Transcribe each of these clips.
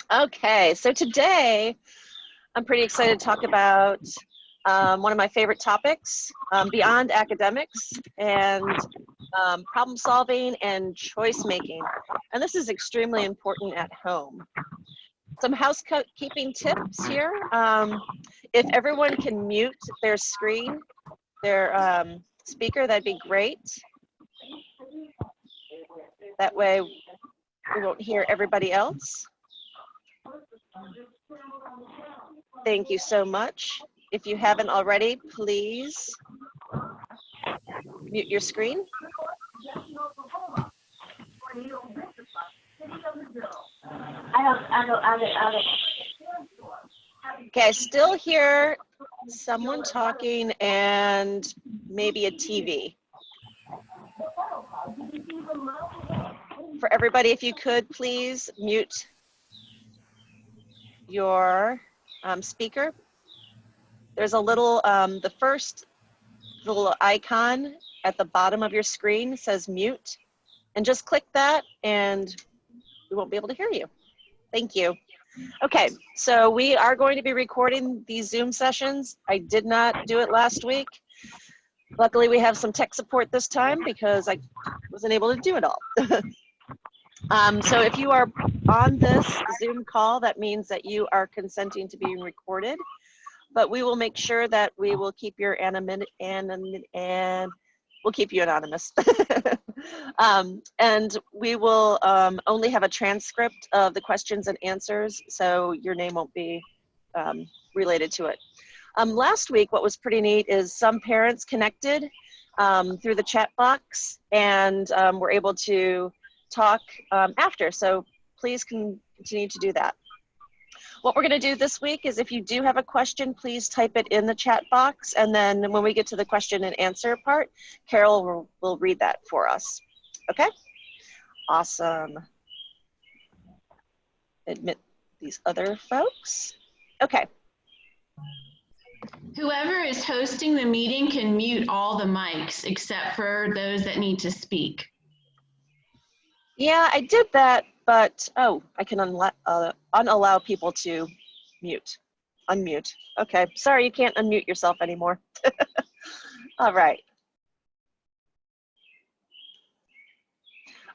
Okay, so today I'm pretty excited to talk about one of my favorite topics, beyond academics and problem solving and choice making. And this is extremely important at home. Some housekeeping tips here. If everyone can mute their screen, their speaker, that'd be great. That way we won't hear everybody else. Thank you so much. If you haven't already, please mute your screen. Okay, I still hear someone talking and maybe a TV. For everybody, if you could please mute your speaker. There's a little, the first little icon at the bottom of your screen says mute, and just click that and we won't be able to hear you. Thank you. Okay, so we are going to be recording these Zoom sessions. I did not do it last week. Luckily, we have some tech support this time because I wasn't able to do it all. So if you are on this Zoom call, that means that you are consenting to being recorded, but we will make sure that we will keep your anonymous. And we will only have a transcript of the questions and answers, so your name won't be related to it. Last week, what was pretty neat is some parents connected through the chat box and were able to talk after, so please continue to do that. What we're going to do this week is if you do have a question, please type it in the chat box, and then when we get to the question and answer part, Carol will read that for us. Okay? Awesome. Admit these other folks. Okay. Whoever is hosting the meeting can mute all the mics except for those that need to speak. Yeah, I did that, but, oh, I can unallow people to unmute. Okay, sorry, you can't unmute yourself anymore. All right.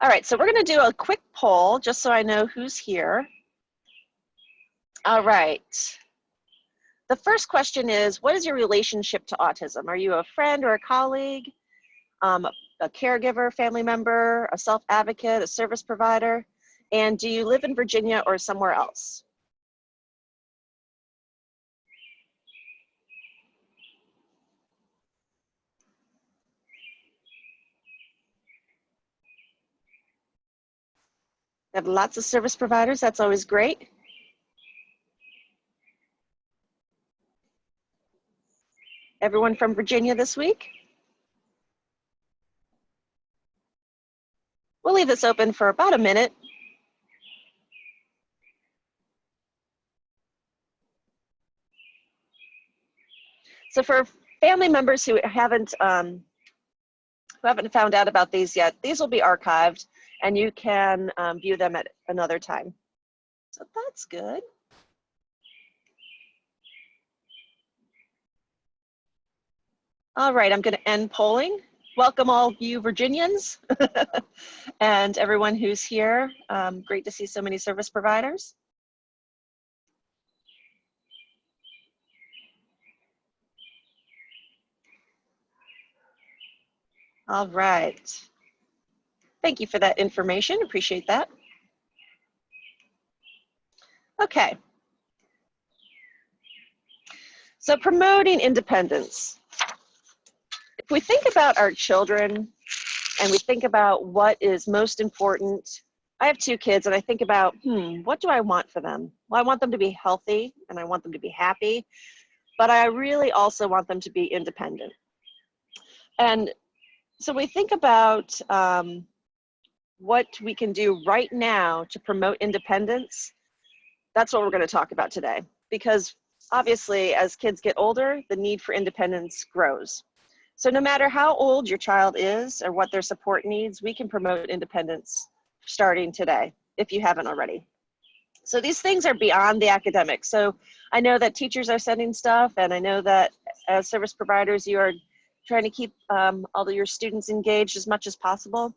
All right, so we're gonna do a quick poll just so I know who's here. All right. The first question is, what is your relationship to autism? Are you a friend or a colleague, a caregiver, family member, a self-advocate, a service provider? And do you live in Virginia or somewhere else? We have lots of service providers. That's always great. Everyone from Virginia this week? We'll leave this open for about a minute. So for family members who haven't found out about these yet, these will be archived and you can view them at another time. So that's good. All right, I'm going to end polling. Welcome all you Virginians and everyone who's here. Great to see so many service providers. All right. Thank you for that information. Appreciate that. Okay. So promoting independence. If we think about our children and we think about what is most important, I have 2 kids and I think about, what do I want for them? Well, I want them to be healthy and I want them to be happy, but I really also want them to be independent. And so we think about what we can do right now to promote independence. That's what we're going to talk about today, because obviously as kids get older, the need for independence grows. So no matter how old your child is or what their support needs, we can promote independence starting today, if you haven't already. So these things are beyond the academic. So I know that teachers are sending stuff, and I know that as service providers, you are trying to keep all of your students engaged as much as possible.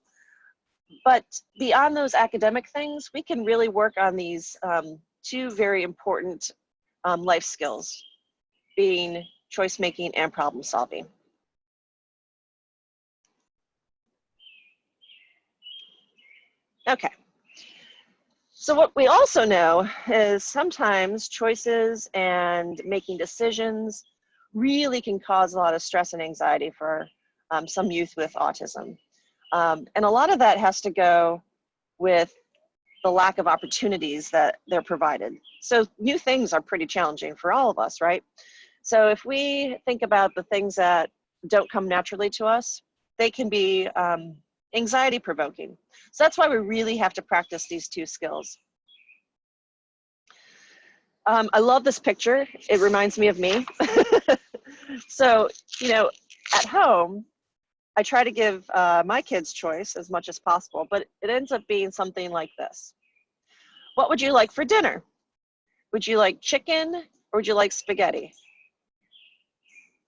But beyond those academic things, we can really work on these two very important life skills, being choice making and problem solving. Okay. So what we also know is sometimes choices and making decisions really can cause a lot of stress and anxiety for some youth with autism. And a lot of that has to go with the lack of opportunities that they're provided. So new things are pretty challenging for all of us, right? So if we think about the things that don't come naturally to us, they can be anxiety provoking. So that's why we really have to practice these two skills. I love this picture. It reminds me of me. So, you know, at home, I try to give my kids choice as much as possible, but it ends up being something like this. What would you like for dinner? Would you like chicken or would you like spaghetti?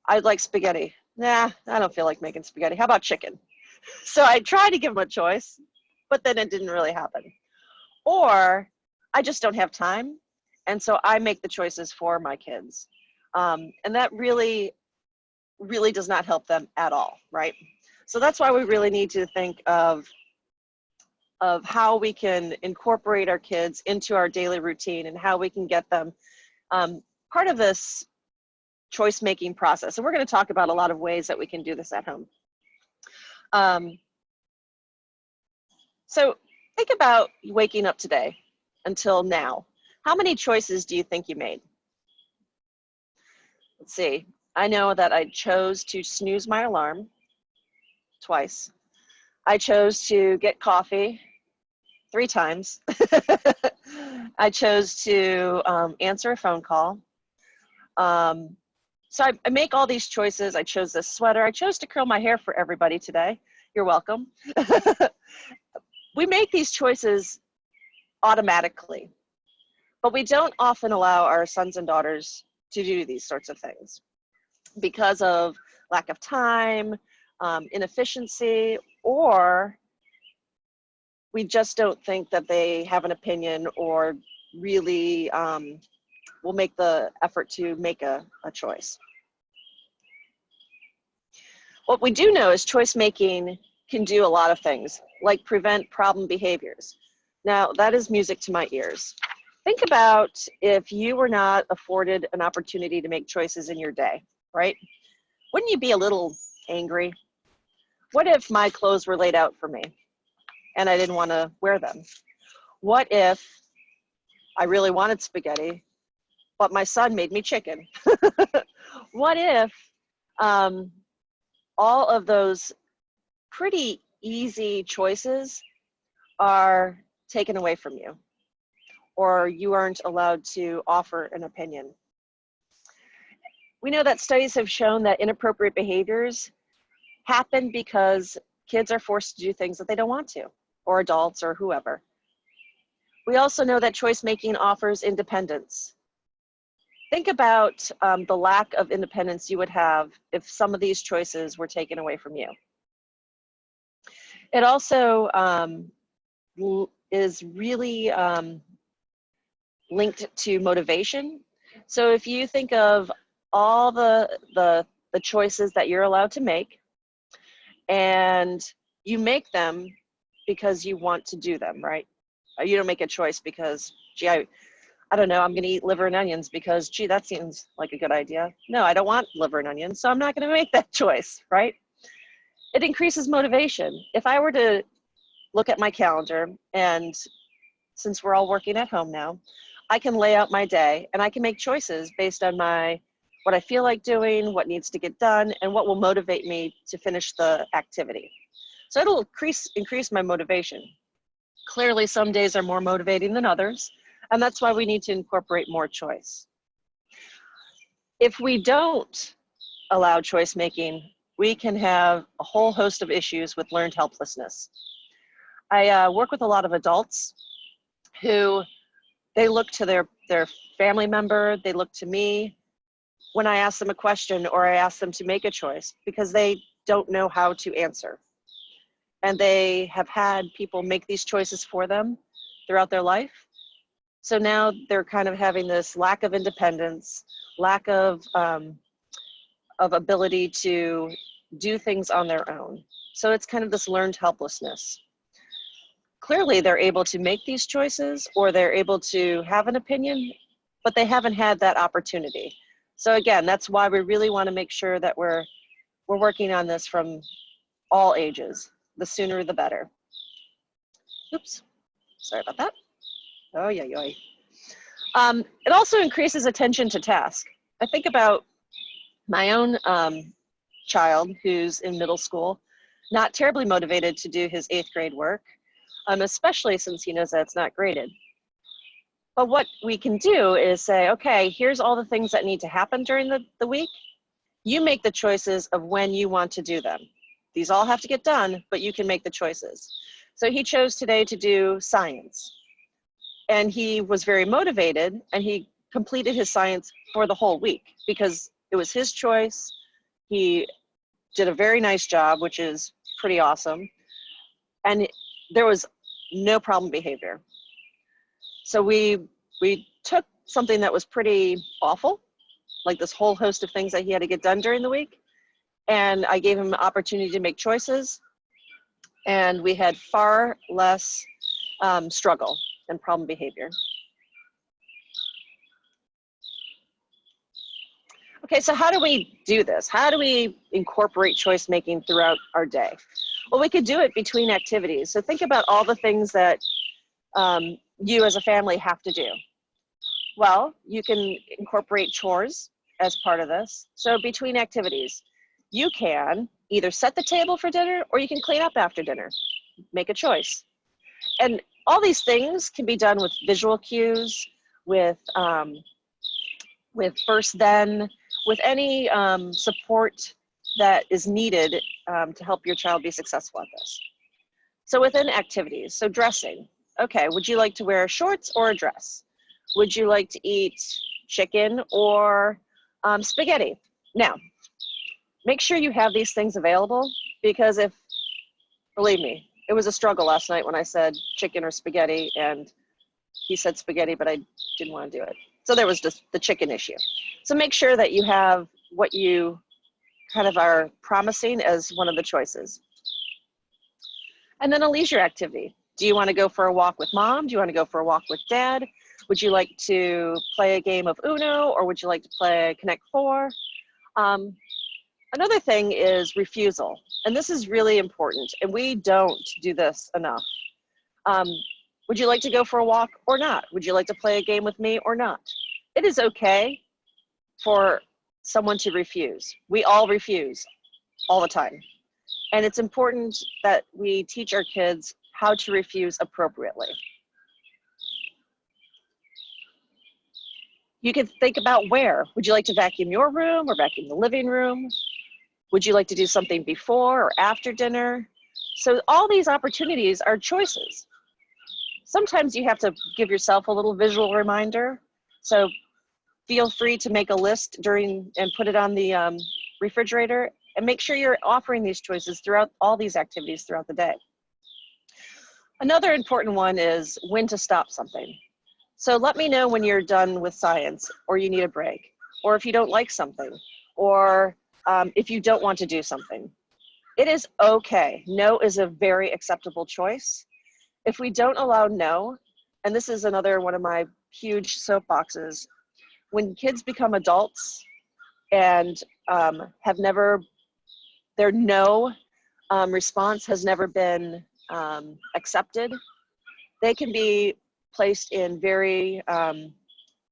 I'd like spaghetti. Nah, I don't feel like making spaghetti. How about chicken? So I try to give them a choice, but then it didn't really happen. Or I just don't have time, and so I make the choices for my kids. And that really does not help them at all, right? So that's why we really need to think of how we can incorporate our kids into our daily routine and how we can get them part of this choice-making process. And we're going to talk about a lot of ways that we can do this at home. So think about waking up today until now. How many choices do you think you made? Let's see. I know that I chose to snooze my alarm twice. I chose to get coffee 3 times. I chose to answer a phone call. So I make all these choices. I chose this sweater. I chose to curl my hair for everybody today. You're welcome. We make these choices automatically, but we don't often allow our sons and daughters to do these sorts of things because of lack of time, inefficiency, or we just don't think that they have an opinion or really will make the effort to make a choice. What we do know is choice making can do a lot of things, like prevent problem behaviors. Now, that is music to my ears. Think about if you were not afforded an opportunity to make choices in your day, right? Wouldn't you be a little angry? What if my clothes were laid out for me and I didn't want to wear them? What if I really wanted spaghetti, but my son made me chicken? What if all of those pretty easy choices are taken away from you, or you aren't allowed to offer an opinion? We know that studies have shown that inappropriate behaviors happen because kids are forced to do things that they don't want to, or adults or whoever. We also know that choice making offers independence. Think about the lack of independence you would have if some of these choices were taken away from you. It also is really linked to motivation. So if you think of all the choices that you're allowed to make, and you make them because you want to do them, right? You don't make a choice because, gee, I don't know, I'm gonna eat liver and onions because, gee, that seems like a good idea. No, I don't want liver and onions, so I'm not gonna make that choice, right? It increases motivation. If I were to look at my calendar, and since we're all working at home now, I can lay out my day and I can make choices based on what I feel like doing, what needs to get done, and what will motivate me to finish the activity. So it'll increase my motivation. Clearly, some days are more motivating than others, and that's why we need to incorporate more choice. If we don't allow choice making, we can have a whole host of issues with learned helplessness. I work with a lot of adults who They look to their family member, they look to me when I ask them a question or I ask them to make a choice because they don't know how to answer. And they have had people make these choices for them throughout their life. So now they're kind of having this lack of independence, lack of ability to do things on their own. So it's kind of this learned helplessness. Clearly they're able to make these choices or they're able to have an opinion, but they haven't had that opportunity. So again, that's why we really want to make sure that we're working on this from all ages. The sooner the better. Oops, sorry about that. Oh, yeah, yeah. It also increases attention to task. I think about my own child who's in middle school, not terribly motivated to do his 8th grade work, especially since he knows that it's not graded. But what we can do is say, okay, here's all the things that need to happen during the week. You make the choices of when you want to do them. These all have to get done, but you can make the choices. So he chose today to do science. And he was very motivated and he completed his science for the whole week because it was his choice. He did a very nice job, which is pretty awesome. And there was no problem behavior. So we took something that was pretty awful, like this whole host of things that he had to get done during the week. And I gave him an opportunity to make choices. And we had far less struggle and problem behavior. Okay, so how do we do this? How do we incorporate choice making throughout our day? Well, we could do it between activities. So think about all the things that you as a family have to do. Well, you can incorporate chores as part of this. So between activities, you can either set the table for dinner or you can clean up after dinner. Make a choice. And all these things can be done with visual cues, with first then, with any support that is needed to help your child be successful at this. So within activities, so dressing. Okay, would you like to wear shorts or a dress? Would you like to eat chicken or spaghetti? Now, make sure you have these things available because believe me, it was a struggle last night when I said chicken or spaghetti and he said spaghetti, but I didn't want to do it. So there was just the chicken issue. So make sure that you have what you kind of are promising as one of the choices. And then a leisure activity. Do you want to go for a walk with mom? Do you want to go for a walk with dad? Would you like to play a game of Uno or would you like to play Connect Four? Another thing is refusal. And this is really important. And we don't do this enough. Would you like to go for a walk or not? Would you like to play a game with me or not? It is okay for someone to refuse. We all refuse all the time. And it's important that we teach our kids how to refuse appropriately. You can think about where. Would you like to vacuum your room or vacuum the living room? Would you like to do something before or after dinner? So all these opportunities are choices. Sometimes you have to give yourself a little visual reminder. So feel free to make a list and put it on the refrigerator and make sure you're offering these choices throughout all these activities throughout the day. Another important one is when to stop something. So let me know when you're done with science or you need a break, or if you don't like something, or if you don't want to do something. It is okay. No is a very acceptable choice. If we don't allow no, and this is another one of my huge soapboxes, when kids become adults and their no response has never been accepted, they can be placed in very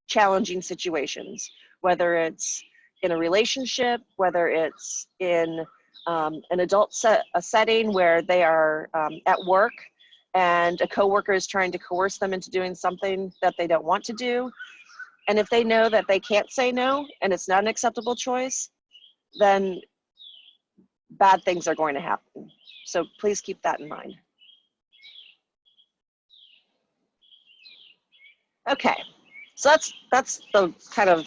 challenging situations, whether it's in a relationship, whether it's in an adult setting where they are at work and a coworker is trying to coerce them into doing something that they don't want to do. And if they know that they can't say no and it's not an acceptable choice, then bad things are going to happen. So please keep that in mind. Okay, so that's the kind of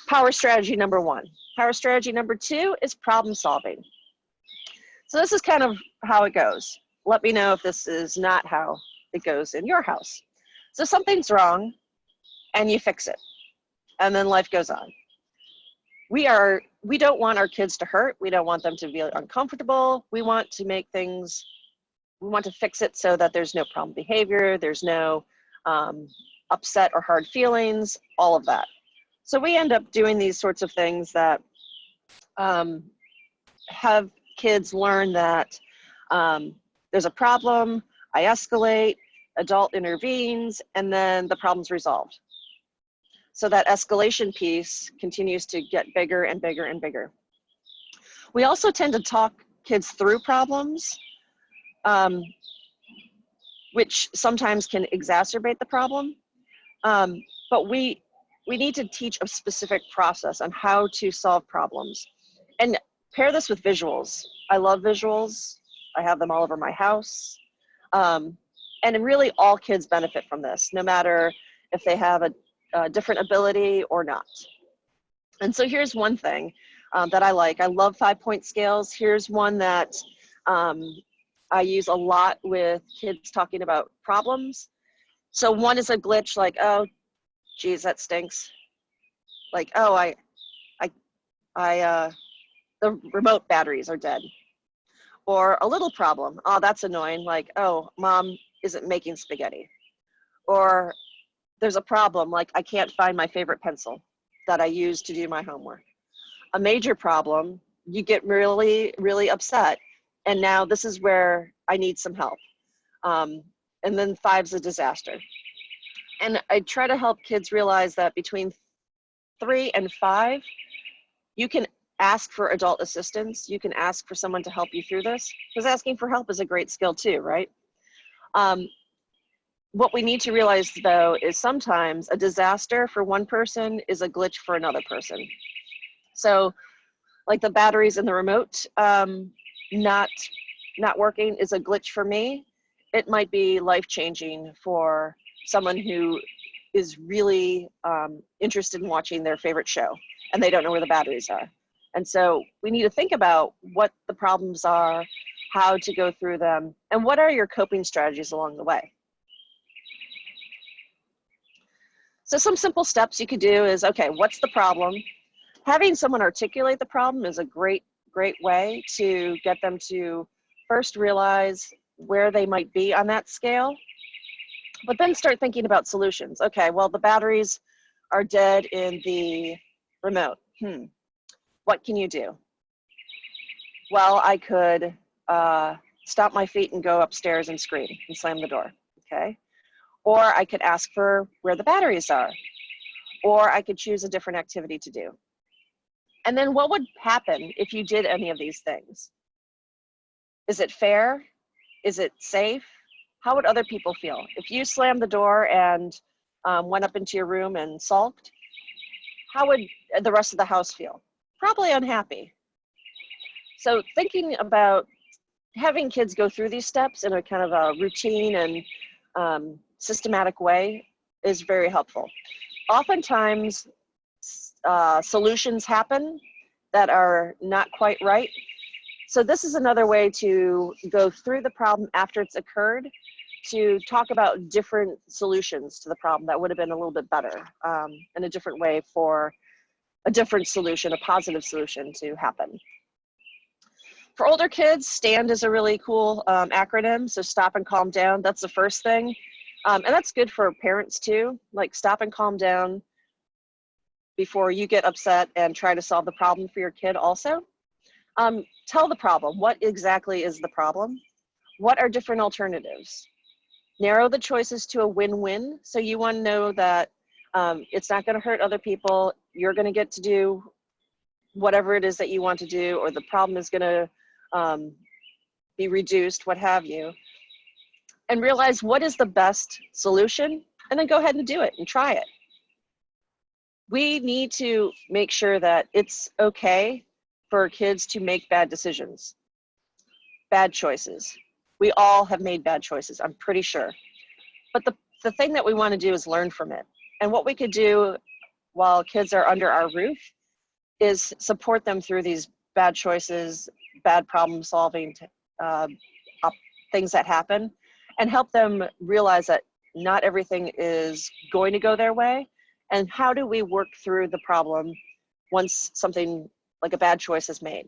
power strategy number one. Power strategy number two is problem solving. So this is kind of how it goes. Let me know if this is not how it goes in your house. So something's wrong and you fix it, and then life goes on. We don't want our kids to hurt. We don't want them to be uncomfortable. We want to fix it so that there's no problem behavior, there's no upset or hard feelings, all of that. So we end up doing these sorts of things that have kids learn that there's a problem, I escalate, adult intervenes, and then the problem's resolved. So that escalation piece continues to get bigger and bigger and bigger. We also tend to talk kids through problems, which sometimes can exacerbate the problem. But we need to teach a specific process on how to solve problems. And pair this with visuals. I love visuals. I have them all over my house. And really all kids benefit from this, no matter if they have a different ability or not. And so here's one thing that I like. I love 5-point scales. Here's one that I use a lot with kids talking about problems. So one is a glitch, like, oh, geez, that stinks. Like, oh, the remote batteries are dead. Or a little problem, oh, that's annoying, like, oh, mom isn't making spaghetti. Or there's a problem, like I can't find my favorite pencil that I use to do my homework. A major problem, you get really, really upset. And now this is where I need some help. And then 5's a disaster. And I try to help kids realize that between 3 and 5, you can ask for adult assistance. You can ask for someone to help you through this, because asking for help is a great skill too, right? What we need to realize though is sometimes a disaster for one person is a glitch for another person. So like the batteries in the remote not working is a glitch for me. It might be life-changing for someone who is really interested in watching their favorite show and they don't know where the batteries are. And so we need to think about what the problems are, how to go through them, and what are your coping strategies along the way. So some simple steps you could do is, okay, what's the problem? Having someone articulate the problem is a great way to get them to first realize where they might be on that scale, but then start thinking about solutions. Okay, well, the batteries are dead in the remote. What can you do? Well, I could stomp my feet and go upstairs and scream and slam the door, okay? Or I could ask for where the batteries are, or I could choose a different activity to do. And then what would happen if you did any of these things? Is it fair? Is it safe? How would other people feel? If you slammed the door and went up into your room and sulked, how would the rest of the house feel? Probably unhappy. So thinking about having kids go through these steps in a kind of a routine and systematic way is very helpful. Oftentimes, solutions happen that are not quite right. So this is another way to go through the problem after it's occurred, to talk about different solutions to the problem that would have been a little bit better, and a different way for a different solution, a positive solution to happen. For older kids, STAND is a really cool acronym. So stop and calm down, that's the first thing. And that's good for parents too, like stop and calm down before you get upset and try to solve the problem for your kid also. Tell the problem, what exactly is the problem? What are different alternatives? Narrow the choices to a win-win. So you want to know that it's not going to hurt other people. You're going to get to do whatever it is that you want to do, or the problem is going to be reduced, what have you. And realize what is the best solution, and then go ahead and do it and try it. We need to make sure that it's okay for kids to make bad decisions, bad choices. We all have made bad choices, I'm pretty sure. But the the thing that we want to do is learn from it. And what we could do while kids are under our roof is support them through these bad choices, bad problem solving things that happen, and help them realize that not everything is going to go their way. And how do we work through the problem once something like a bad choice is made,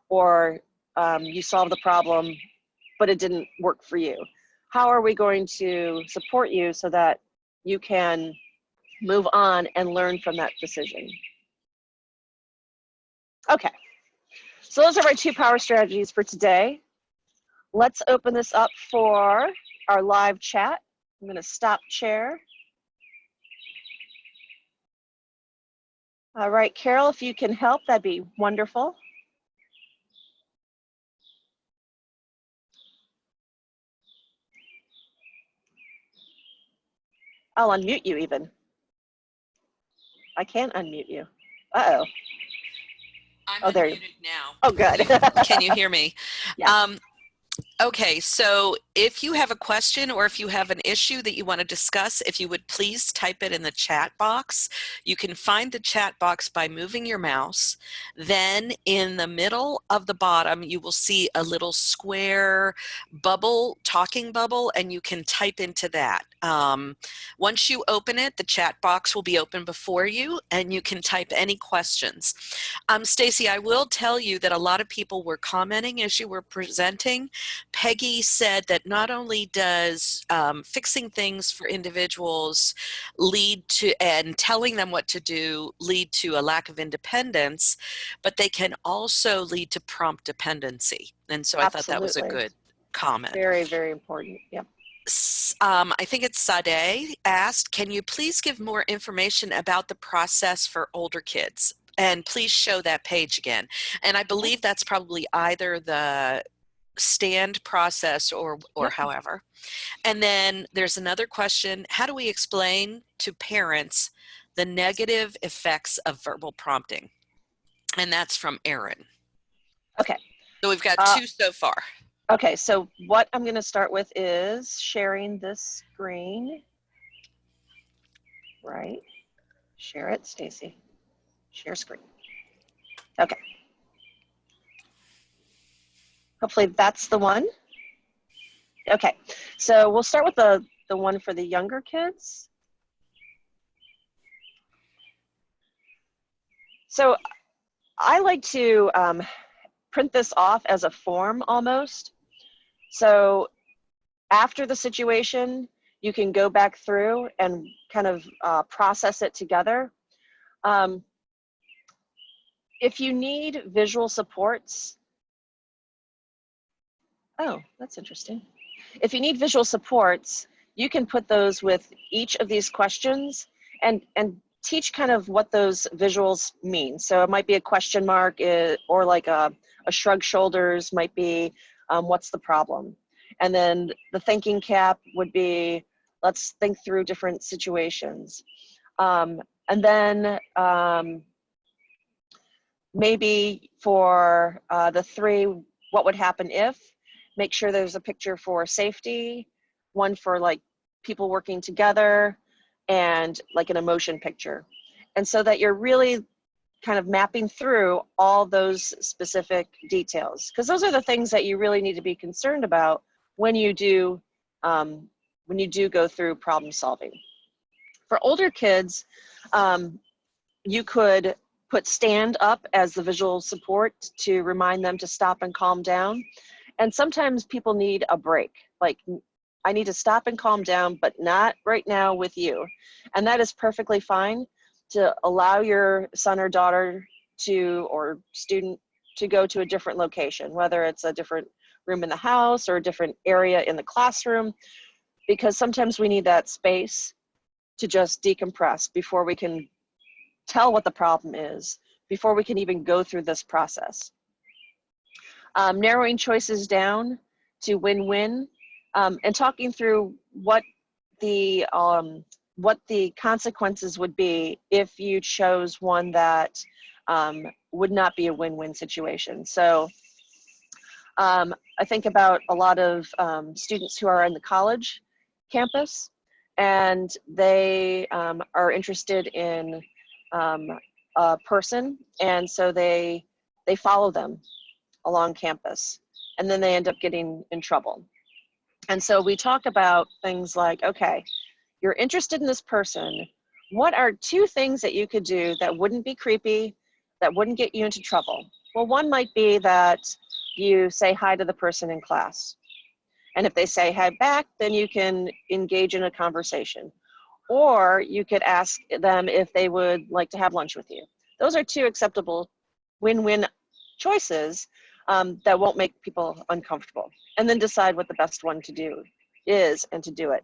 or you solve the problem, but it didn't work for you? How are we going to support you so that you can move on and learn from that decision? Okay, so those are our 2 power strategies for today. Let's open this up for our live chat. I'm going to stop share. All right, Carol, if you can help, that'd be wonderful. I'll unmute you even. I can't unmute you. Uh-oh. I'm there you unmuted now. Oh, good. Can you hear me? Yeah. Okay, so if you have a question or if you have an issue that you want to discuss, if you would please type it in the chat box. You can find the chat box by moving your mouse. Then in the middle of the bottom, you will see a little square bubble, talking bubble, and you can type into that. Once you open it, the chat box will be open before you, and you can type any questions. Staci, I will tell you that a lot of people were commenting as you were presenting. Peggy said that not only does fixing things for individuals lead to, and telling them what to do, lead to a lack of independence, but they can also lead to prompt dependency. And so I thought that was a good comment. Very, very important. Yep. I think it's Sade asked, can you please give more information about the process for older kids? And please show that page again. And I believe that's probably either the stand process or Yep. however. And then there's another question, how do we explain to parents the negative effects of verbal prompting? And that's from Erin. Okay. So we've got 2 so far. Okay, so what I'm going to start with is sharing this screen. Right. Share it, Staci. Share screen. Okay. Hopefully that's the one. Okay, so we'll start with the one for the younger kids. So I like to print this off as a form almost. So after the situation, you can go back through and kind of process it together. If you need visual supports, oh, that's interesting. If you need visual supports, you can put those with each of these questions and teach kind of what those visuals mean. So it might be a question mark, or like a shrug shoulders might be, what's the problem? And then the thinking cap would be, let's think through different situations. And then maybe for the 3, what would happen if, make sure there's a picture for safety, one for like people working together, and like an emotion picture. And so that you're really kind of mapping through all those specific details, because those are the things that you really need to be concerned about when you do go through problem solving. For older kids, you could put stand up as the visual support to remind them to stop and calm down. And sometimes people need a break, like, I need to stop and calm down, but not right now with you. And that is perfectly fine, to allow your son or daughter or student to go to a different location, whether it's a different room in the house or a different area in the classroom, because sometimes we need that space to just decompress before we can tell what the problem is, before we can even go through this process. Narrowing choices down to win-win, and talking through what the consequences would be if you chose one that would not be a win-win situation. So I think about a lot of students who are in the college campus, and they are interested in a person, and so they follow them along campus, and then they end up getting in trouble. And so we talk about things like, okay, you're interested in this person. What are 2 things that you could do that wouldn't be creepy, that wouldn't get you into trouble? Well, one might be that you say hi to the person in class. And if they say hi back, then you can engage in a conversation. Or you could ask them if they would like to have lunch with you. Those are 2 acceptable win-win choices that won't make people uncomfortable. And then decide what the best one to do is and to do it.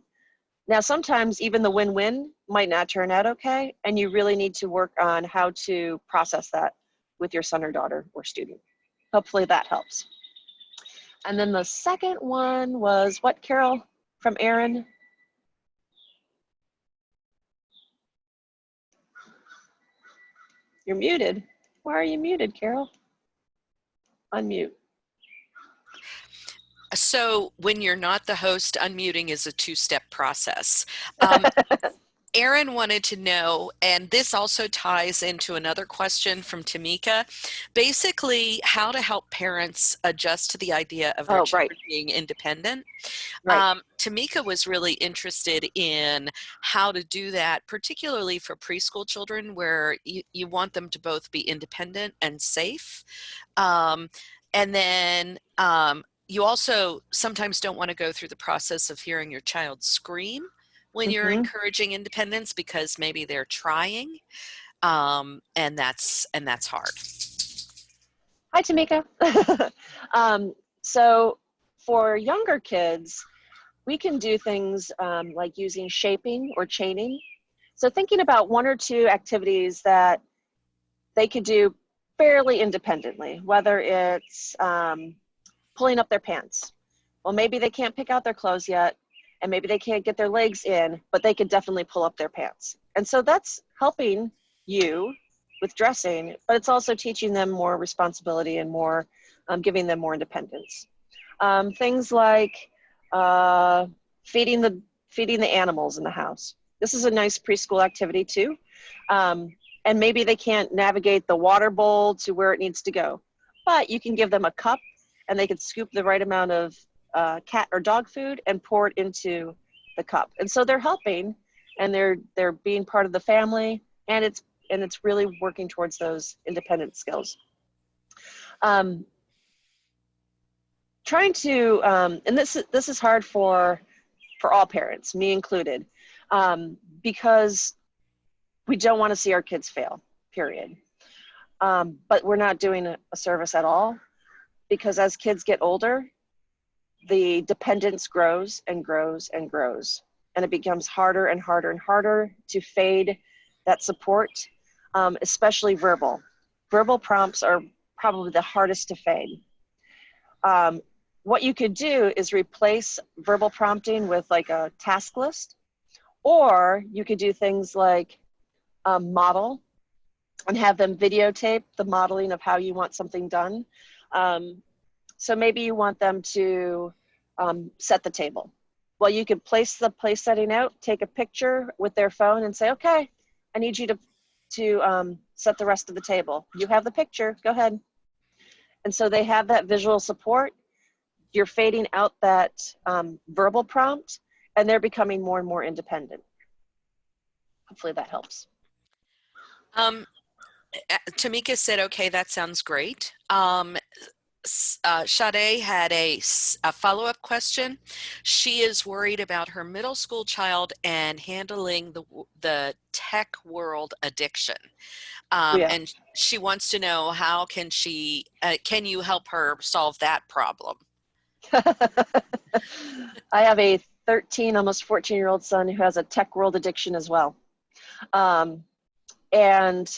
Now, sometimes even the win-win might not turn out okay, and you really need to work on how to process that with your son or daughter or student. Hopefully that helps. And then the second one was what, Carol, from Aaron? You're muted. Why are you muted, Carol? Unmute. So when you're not the host, unmuting is a 2-step process. Aaron wanted to know, and this also ties into another question from Tamika, basically how to help parents adjust to the idea of their children being independent. Right. Tamika was really interested in how to do that, particularly for preschool children where you want them to both be independent and safe. And then you also sometimes don't want to go through the process of hearing your child scream when you're encouraging independence because maybe they're trying, and that's hard. Hi, Tamika. So for younger kids, we can do things like using shaping or chaining. So thinking about 1 or 2 activities that they could do fairly independently, whether it's pulling up their pants. Well, maybe they can't pick out their clothes yet, and maybe they can't get their legs in, but they could definitely pull up their pants. And so that's helping you with dressing, but it's also teaching them more responsibility and more, giving them more independence. Things like feeding the animals in the house. This is a nice preschool activity too. And maybe they can't navigate the water bowl to where it needs to go, but you can give them a cup and they can scoop the right amount of cat or dog food and pour it into the cup. And so they're helping, and they're being part of the family, and it's really working towards those independent skills. Trying to, and this is hard for all parents, me included, because we don't want to see our kids fail, period. But we're not doing a service at all, because as kids get older, the dependence grows and grows and grows, and it becomes harder and harder and harder to fade that support, especially verbal. Verbal prompts are probably the hardest to fade. What you could do is replace verbal prompting with like a task list, or you could do things like model and have them videotape the modeling of how you want something done. So maybe you want them to set the table. Well, you could place the place setting out, take a picture with their phone and say, okay, I need you to set the rest of the table. You have the picture, go ahead. And so they have that visual support. You're fading out that verbal prompt, and they're becoming more and more independent. Hopefully that helps. Tamika said, okay, that sounds great. Sade had a follow-up question. She is worried about her middle school child and handling the tech world addiction. And she wants to know, how can you help her solve that problem? I have a 13, almost 14-year-old son who has a tech world addiction as well. And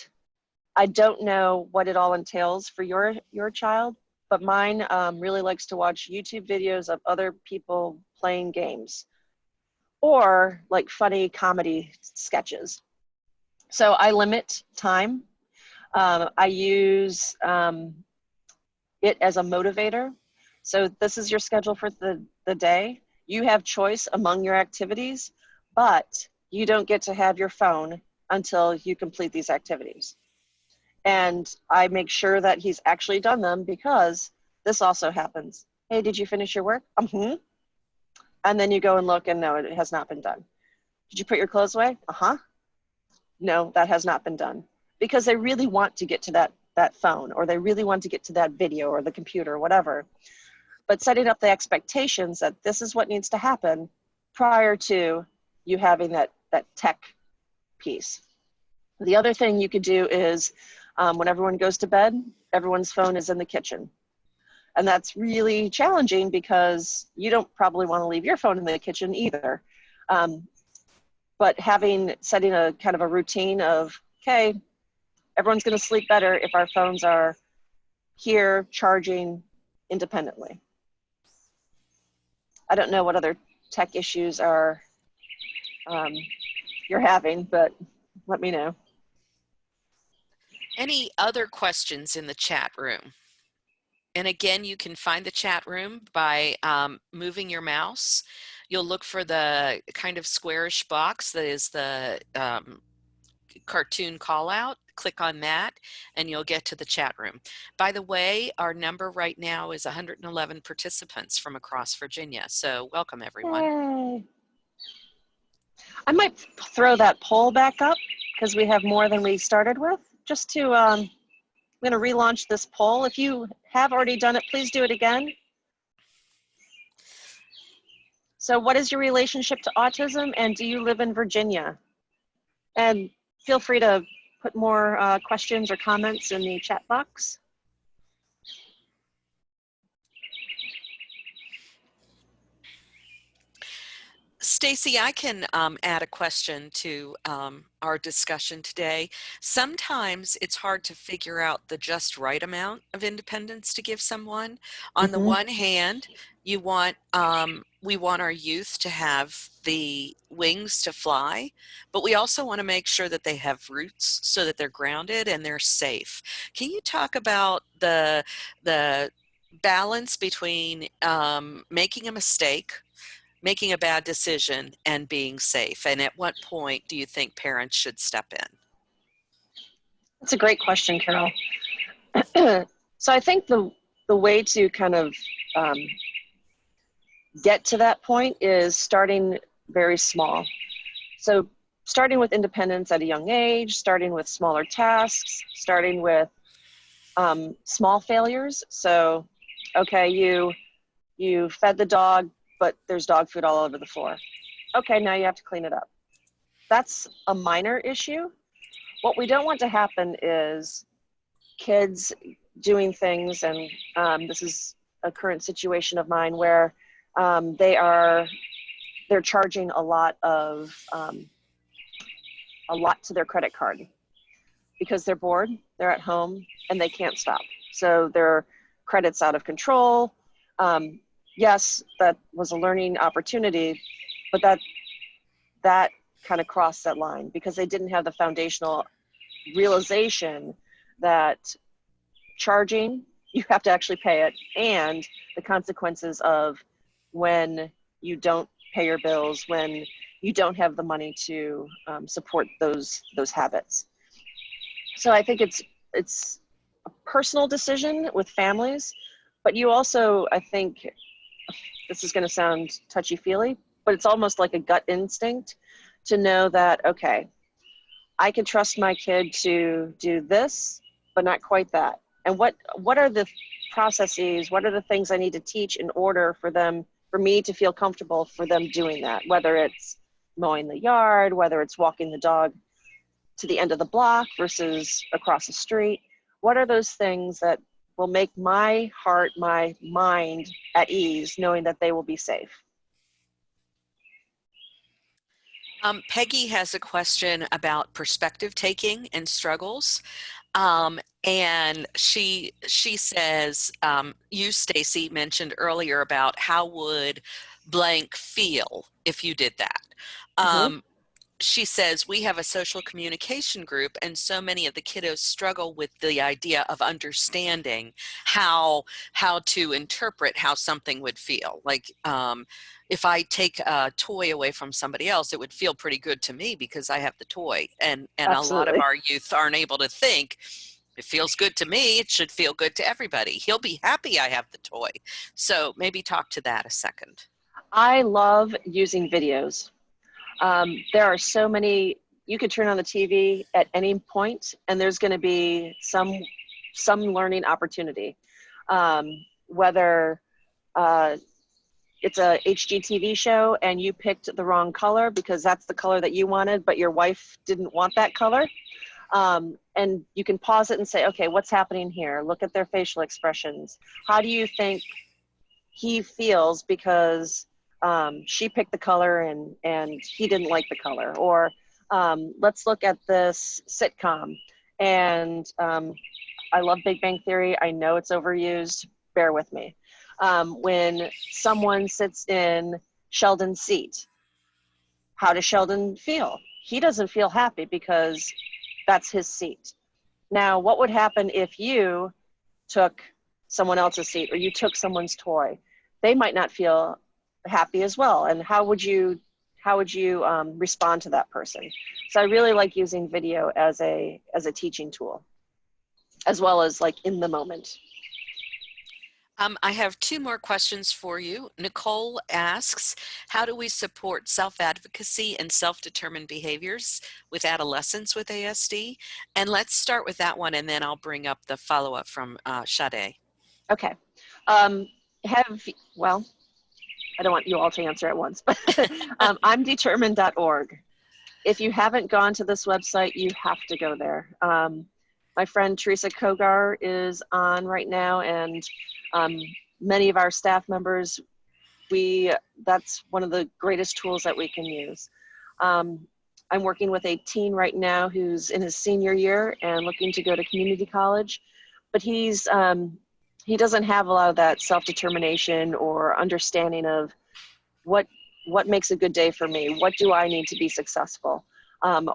I don't know what it all entails for your child, but mine really likes to watch YouTube videos of other people playing games or like funny comedy sketches. So I limit time. I use it as a motivator. So this is your schedule for the day. You have choice among your activities, but you don't get to have your phone until you complete these activities. And I make sure that he's actually done them, because this also happens. Hey, did you finish your work? And then you go and look and no, it has not been done. Did you put your clothes away? No, that has not been done. Because they really want to get to that phone, or they really want to get to that video or the computer or whatever. But setting up the expectations that this is what needs to happen prior to you having that tech piece. The other thing you could do is when everyone goes to bed, everyone's phone is in the kitchen. And that's really challenging because you don't probably want to leave your phone in the kitchen either. But setting a kind of a routine of, okay, everyone's going to sleep better if our phones are here charging independently. I don't know what other tech issues are you're having, but let me know. Any other questions in the chat room? And again, you can find the chat room by moving your mouse. You'll look for the kind of squarish box that is the cartoon call out. Click on that and you'll get to the chat room. By the way, our number right now is 111 participants from across Virginia. So welcome everyone. Yay. I might throw that poll back up because we have more than we started with. Just to, I'm going to relaunch this poll. If you have already done it, please do it again. So what is your relationship to autism, and do you live in Virginia? And feel free to put more questions or comments in the chat box. Staci, I can add a question to our discussion today. Sometimes it's hard to figure out the just right amount of independence to give someone. On the one hand, we want our youth to have the wings to fly, but we also want to make sure that they have roots so that they're grounded and they're safe. Can you talk about the balance between making a mistake, making a bad decision, and being safe? And at what point do you think parents should step in? That's a great question, Carol. So I think the way to kind of get to that point is starting very small. So starting with independence at a young age, starting with smaller tasks, starting with small failures. So, okay, you fed the dog, but there's dog food all over the floor. Okay, now you have to clean it up. That's a minor issue. What we don't want to happen is kids doing things, and this is a current situation of mine where they're charging a lot to their credit card because they're bored, they're at home, and they can't stop. So their credit's out of control. Yes, that was a learning opportunity, but that kind of crossed that line because they didn't have the foundational realization that charging, you have to actually pay it, and the consequences of when you don't pay your bills, when you don't have the money to support those habits. So I think it's a personal decision with families, but you also, I think, this is going to sound touchy-feely, but it's almost like a gut instinct to know that, okay, I can trust my kid to do this, but not quite that. And what are the processes, what are the things I need to teach in order for me to feel comfortable for them doing that, whether it's mowing the yard, whether it's walking the dog to the end of the block versus across the street. What are those things that will make my heart, my mind at ease, knowing that they will be safe? Peggy has a question about perspective taking and struggles. And she says, you, Staci, mentioned earlier about how would blank feel if you did that. she says, we have a social communication group, and so many of the kiddos struggle with the idea of understanding how to interpret how something would feel. Like, if I take a toy away from somebody else, it would feel pretty good to me because I have the toy. And a lot of Absolutely. our youth aren't able to think, it feels good to me, it should feel good to everybody. He'll be happy I have the toy. So maybe talk to that a second. I love using videos. There are so many, you could turn on the TV at any point and there's going to be some learning opportunity. Whether it's a HGTV show and you picked the wrong color because that's the color that you wanted, but your wife didn't want that color. And you can pause it and say, okay, what's happening here? Look at their facial expressions. How do you think he feels because she picked the color and he didn't like the color? Or let's look at this sitcom. And I love Big Bang Theory. I know it's overused. Bear with me. When someone sits in Sheldon's seat, how does Sheldon feel? He doesn't feel happy because that's his seat. Now, what would happen if you took someone else's seat or you took someone's toy? They might not feel happy as well. And how would you respond to that person? So I really like using video as a teaching tool, as well as like in the moment. I have two more questions for you. Nicole asks, how do we support self-advocacy and self-determined behaviors with adolescents with ASD? And let's start with that one, and then I'll bring up the follow-up from Sade. Okay. Well, I don't want you all to answer at once, but I'm determined.org. If you haven't gone to this website, you have to go there. My friend Teresa Kogar is on right now, and many of our staff members, that's one of the greatest tools that we can use. I'm working with a teen right now who's in his senior year and looking to go to community college, but he doesn't have a lot of that self-determination or understanding of what makes a good day for me. What do I need to be successful?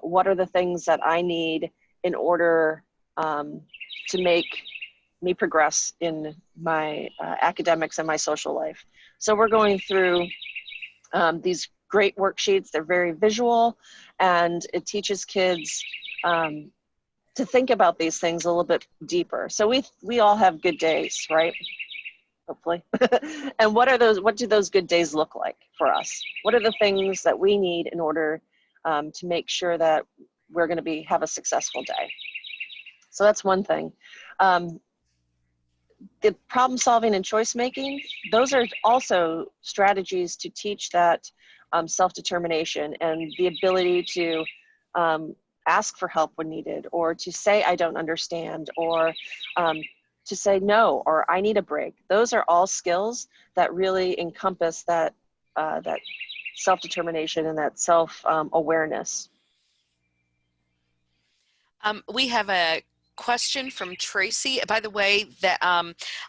What are the things that I need in order to make me progress in my academics and my social life? So we're going through these great worksheets. They're very visual, and it teaches kids to think about these things a little bit deeper. So we all have good days, right? Hopefully. And what do those good days look like for us? What are the things that we need in order to make sure that we're going to have a successful day? So that's one thing. The problem solving and choice making, those are also strategies to teach that self-determination and the ability to ask for help when needed, or to say I don't understand, or to say no, or I need a break. Those are all skills that really encompass that self-determination and that self-awareness. We have a question from Tracy. By the way, that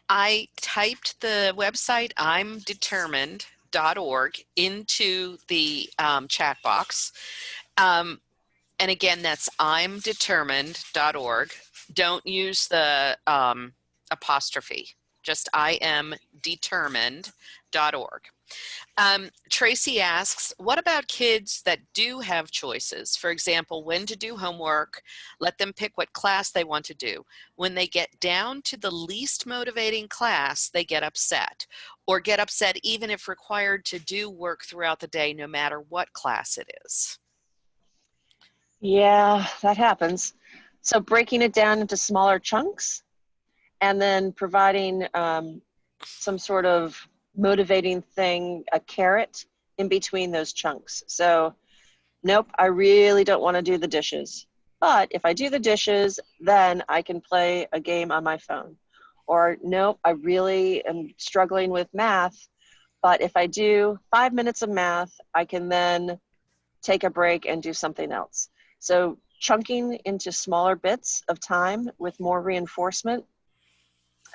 I typed the website imdetermined.org into the chat box. And again, that's imdetermined.org. Don't use the apostrophe, just imdetermined.org. Tracy asks, what about kids that do have choices? For example, when to do homework, let them pick what class they want to do. When they get down to the least motivating class, they get upset, or get upset even if required to do work throughout the day, no matter what class it is. Yeah, that happens. So breaking it down into smaller chunks and then providing some sort of motivating thing, a carrot in between those chunks. So, nope, I really don't want to do the dishes. But if I do the dishes, then I can play a game on my phone. Or, nope, I really am struggling with math. But if I do 5 minutes of math, I can then take a break and do something else. So chunking into smaller bits of time with more reinforcement.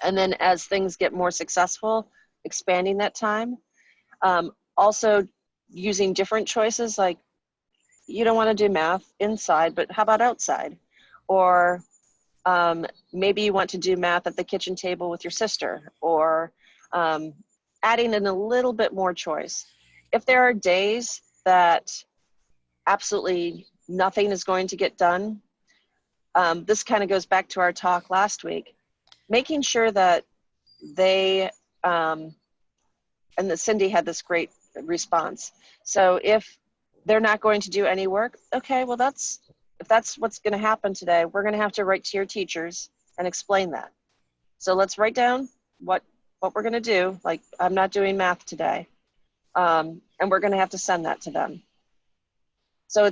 And then as things get more successful, expanding that time. Also using different choices, like you don't want to do math inside, but how about outside? Or maybe you want to do math at the kitchen table with your sister, or adding in a little bit more choice. If there are days that absolutely nothing is going to get done, this kind of goes back to our talk last week, making sure that they, and that Cindy had this great response. So if they're not going to do any work, okay, well if that's what's going to happen today, we're going to have to write to your teachers and explain that. So let's write down what we're going to do. Like, I'm not doing math today, and we're going to have to send that to them. So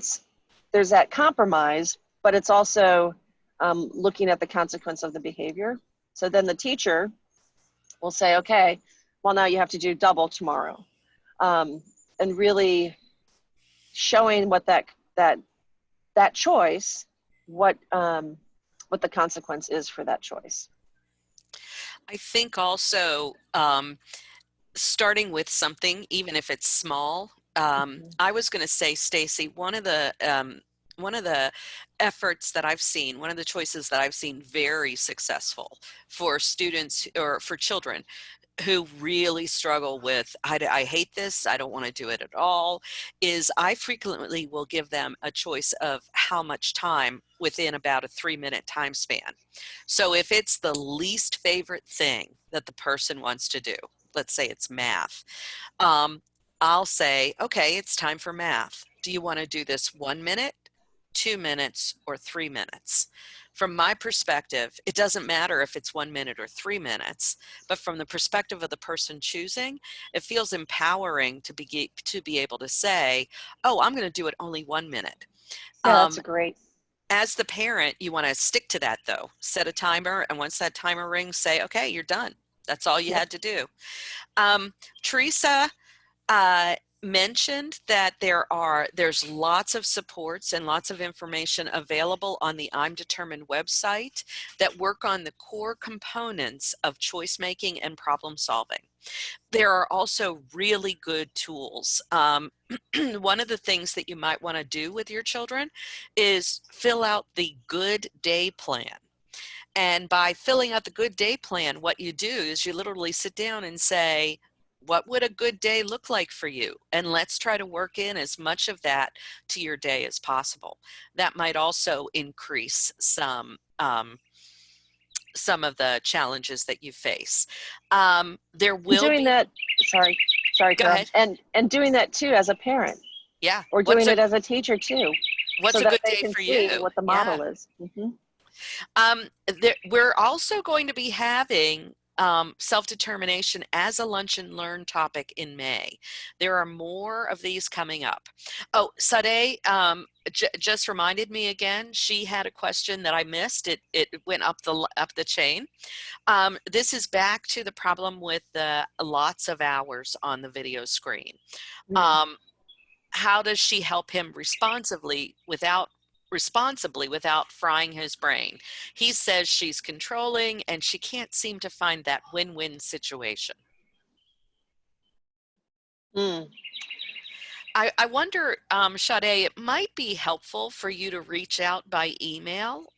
there's that compromise, but it's also looking at the consequence of the behavior. So then the teacher will say, okay, well, now you have to do double tomorrow, and really showing what that choice, what the consequence is for that choice. I think also starting with something, even if it's small. I was going to say, Staci, one of the efforts that I've seen, one of the choices that I've seen very successful for students or for children who really struggle with, I hate this, I don't want to do it at all, is I frequently will give them a choice of how much time within about a 3-minute time span. So if it's the least favorite thing that the person wants to do, let's say it's math, I'll say, okay, it's time for math. Do you want to do this 1 minute, 2 minutes, or 3 minutes? From my perspective, it doesn't matter if it's 1 minute or 3 minutes, but from the perspective of the person choosing, it feels empowering to be able to say, oh, I'm going to do it only 1 minute. Yeah, that's great. As the parent, you want to stick to that though. Set a timer, and once that timer rings, say, okay, you're done. That's all you had to do. Teresa mentioned that there's lots of supports and lots of information available on the I'm Determined website that work on the core components of choice making and problem solving. There are also really good tools. One of the things that you might want to do with your children is fill out the good day plan. And by filling out the good day plan, what you do is you literally sit down and say, what would a good day look like for you? And let's try to work in as much of that to your day as possible. That might also increase some of the challenges that you face. There will doing be that. Sorry, Go Carol. ahead. And doing that too as a parent. Yeah. Or doing it as a teacher too. What's so a that good they day can for see you? what the model is. We're also going to be having self-determination as a lunch and learn topic in May. There are more of these coming up. Oh, Sade just reminded me again, she had a question that I missed. It went up the chain. This is back to the problem with the lots of hours on the video screen. How does she help him responsibly without frying his brain? He says she's controlling and she can't seem to find that win-win situation. I wonder, Sade, it might be helpful for you to reach out by email.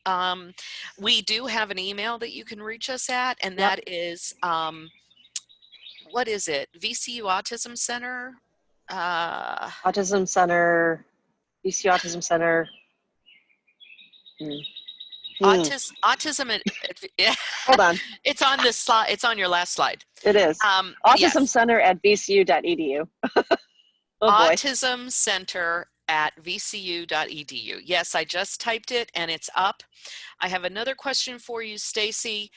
We do have an email that you can reach us at, and that is, what is it? VCU Autism Center? Autism Center, VCU Autism Center. Autism. Hold on. It's on this slide. It's on your last slide. It is. Autism Yes. Center at vcu.edu. Oh, Autism Center at vcu.edu. Yes, I just typed it and it's up. I have another question for you, Staci.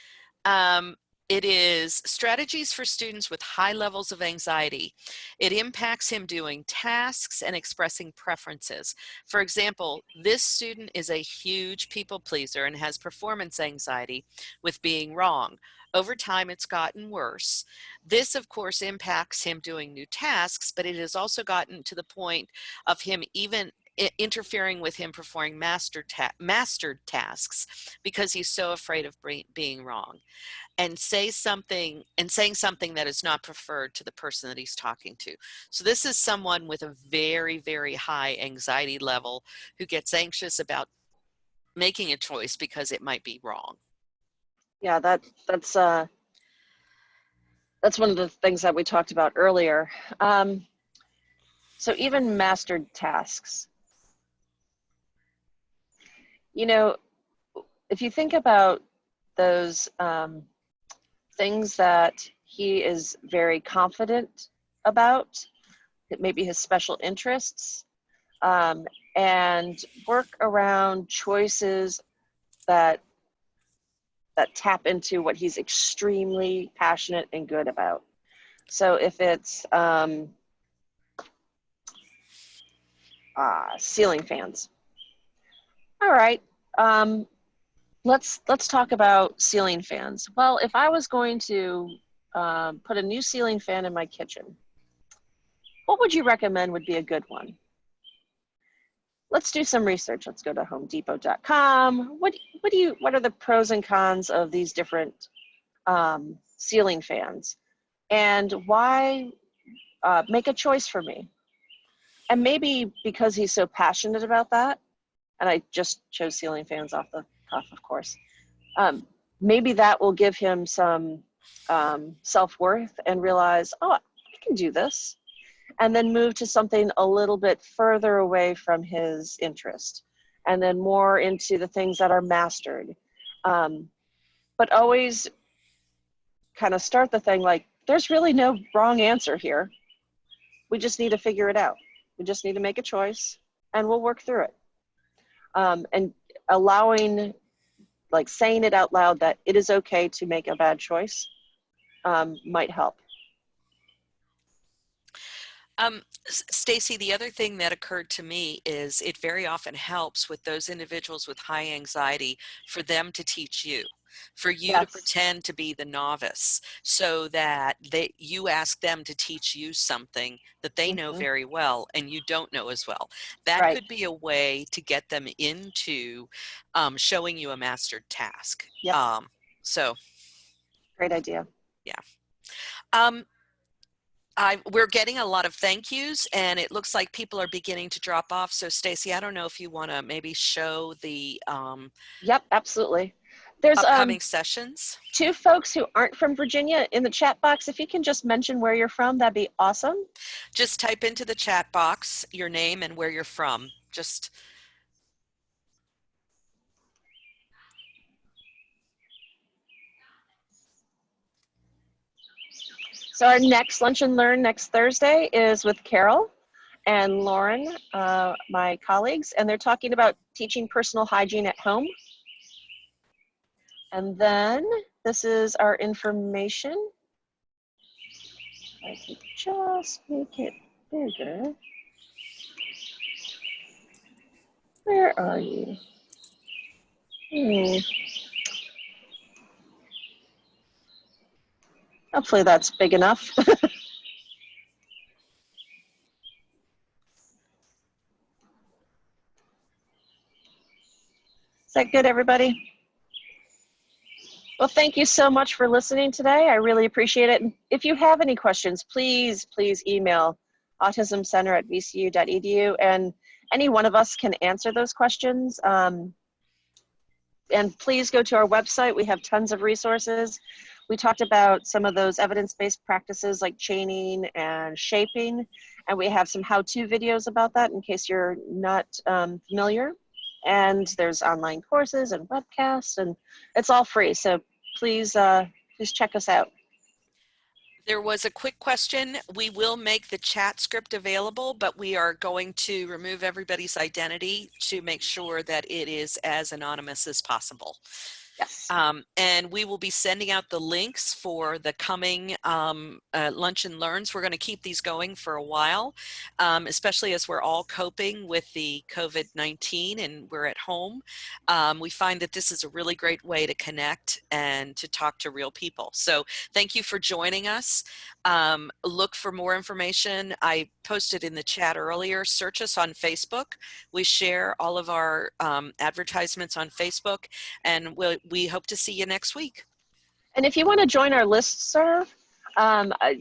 It is strategies for students with high levels of anxiety. It impacts him doing tasks and expressing preferences. For example, this student is a huge people pleaser and has performance anxiety with being wrong. Over time, it's gotten worse. This, of course, impacts him doing new tasks, but it has also gotten to the point of him even interfering with him performing mastered tasks because he's so afraid of being wrong, and saying something that is not preferred to the person that he's talking to. So this is someone with a very, very high anxiety level who gets anxious about making a choice because it might be wrong. Yeah, that's one of the things that we talked about earlier. So even mastered tasks, you know, if you think about those things that he is very confident about, it may be his special interests, and work around choices that tap into what he's extremely passionate and good about. So if it's ceiling fans, all right, let's talk about ceiling fans. Well, if I was going to put a new ceiling fan in my kitchen, what would you recommend would be a good one? Let's do some research. Let's go to homedepot.com. What are the pros and cons of these different ceiling fans, and why make a choice for me? And maybe because he's so passionate about that, and I just chose ceiling fans off the cuff, of course, maybe that will give him some self-worth and realize, oh, I can do this, and then move to something a little bit further away from his interest, and then more into the things that are mastered. But always kind of start the thing like, there's really no wrong answer here. We just need to figure it out. We just need to make a choice, and we'll work through it. And allowing, like saying it out loud that it is okay to make a bad choice might help. Staci, the other thing that occurred to me is it very often helps with those individuals with high anxiety for them to teach you, for you to pretend to be the novice, so that you ask them to teach you something that they know very well and you don't know as well. That could be a way to get them into showing you a mastered task. Yep. So Great idea. Yeah. We're getting a lot of thank yous, and it looks like people are beginning to drop off. So Staci, I don't know if you want to maybe show the Yep, absolutely. There's upcoming sessions. 2 folks who aren't from Virginia in the chat box. If you can just mention where you're from, that'd be awesome. Just type into the chat box your name and where you're from. So our next Lunch and Learn next Thursday is with Carol and Lauren, my colleagues, and they're talking about teaching personal hygiene at home. And then this is our information. I can just make it bigger. Where are you? Hopefully that's big enough. Is that good, everybody? Well, thank you so much for listening today. I really appreciate it. And if you have any questions, please email autismcenter@vcu.edu, and any one of us can answer those questions. And please go to our website. We have tons of resources. We talked about some of those evidence-based practices like chaining and shaping, and we have some how-to videos about that in case you're not familiar. And there's online courses and webcasts, and it's all free. So please check us out. There was a quick question. We will make the chat script available, but we are going to remove everybody's identity to make sure that it is as anonymous as possible. Yes. And we will be sending out the links for the coming Lunch and Learns. We're going to keep these going for a while, especially as we're all coping with the COVID-19 and we're at home. We find that this is a really great way to connect and to talk to real people. So thank you for joining us. Look for more information. I posted in the chat earlier. Search us on Facebook. We share all of our advertisements on Facebook, and we hope to see you next week. And if you want to join our listserv,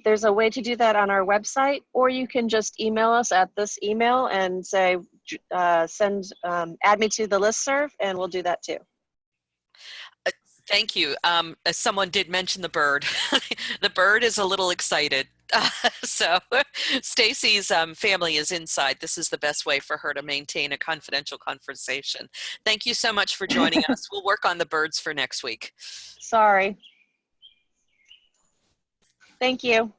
there's a way to do that on our website, or you can just email us at this email and say, add me to the listserv, and we'll do that too. Thank you. Someone did mention the bird. The bird is a little excited. So Staci's family is inside. This is the best way for her to maintain a confidential conversation. Thank you so much for joining us. We'll work on the birds for next week. Sorry. Thank you.